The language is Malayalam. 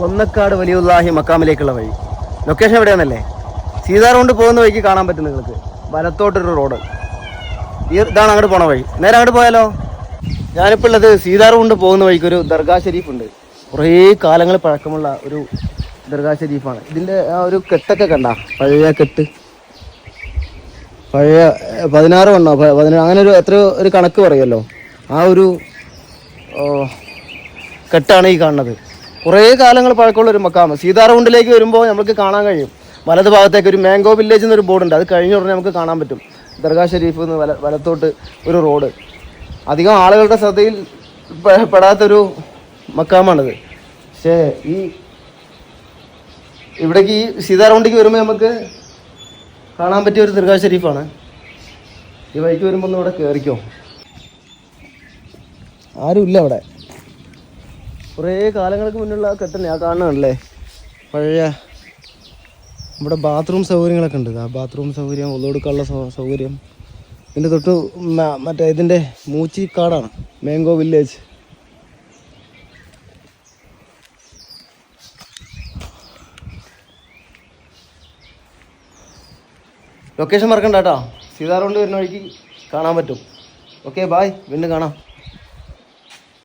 കൊന്നക്കാട് വലിയുല്ലാഹി മക്കാമിലേക്കുള്ള വഴി. ലൊക്കേഷൻ എവിടെയാണെന്നല്ലേ? സീതാർ കൊണ്ട് പോകുന്ന വഴിക്ക് കാണാൻ പറ്റും നിങ്ങൾക്ക്. വലത്തോട്ടൊരു റോഡ്. ഇതാണ് അങ്ങോട്ട് പോണ വഴി. നേരെ അങ്ങോട്ട് പോയാലോ? ഞാനിപ്പോൾ ഉള്ളത് സീതാർ കൊണ്ട് പോകുന്ന വഴിക്ക് ഒരു ദർഗാ ഷരീഫ് ഉണ്ട്. കുറേ കാലങ്ങൾ പഴക്കമുള്ള ഒരു ദർഗാ ഷരീഫാണ്. ഇതിൻ്റെ ആ ഒരു കെട്ടൊക്കെ കണ്ട, പഴയ കെട്ട്, പഴയ 16 വണ്ണോ 17 അങ്ങനെ ഒരു എത്രയോ ഒരു കണക്ക് പറയുമല്ലോ, ആ ഒരു കെട്ടാണ് ഈ കാണുന്നത്. കുറേ കാലങ്ങൾ പഴക്കമുള്ള ഒരു മക്കാമ്. സീതാർകുണ്ടിലേക്ക് വരുമ്പോൾ നമുക്ക് കാണാൻ കഴിയും. വലത് ഭാഗത്തേക്ക് ഒരു മാംഗോ വില്ലേജ് എന്നൊരു ബോർഡുണ്ട്. അത് കഴിഞ്ഞ ഉടനെ നമുക്ക് കാണാൻ പറ്റും ദർഗാ ഷരീഫ് എന്ന് വലത്തോട്ട് ഒരു റോഡ്. അധികം ആളുകളുടെ ശ്രദ്ധയിൽ പെടാത്തൊരു മക്കാമാണിത്. പക്ഷേ ഇവിടേക്ക് ഈ സീതാർകുണ്ടിക്ക് വരുമ്പോൾ നമുക്ക് കാണാൻ പറ്റിയ ഒരു ദർഗാ ഷരീഫാണ്. ഈ വഴിക്ക് വരുമ്പോൾ ഒന്ന് ഇവിടെ കയറിക്കോ. ആരുമില്ല അവിടെ. കുറേ കാലങ്ങൾക്ക് മുന്നുള്ള കെട്ടന്നെ ആ കാണുന്നതല്ലേ, പഴയ. ഇവിടെ ബാത്റൂം സൗകര്യങ്ങളൊക്കെ ഉണ്ട്. ആ ബാത്റൂം സൗകര്യം, ഒതുകൊടുക്കാനുള്ള സൗകര്യം. ഇതിൻ്റെ തൊട്ട് മറ്റേ ഇതിൻ്റെ മൂച്ചിക്കാടാണ്, മാംഗോ വില്ലേജ്. ലൊക്കേഷൻ മറക്കണ്ട കേട്ടോ. സീതാർകുണ്ട് വരുന്ന വഴിക്ക് കാണാൻ പറ്റും. ഓക്കെ, ബായ്, വീണ്ടും കാണാം.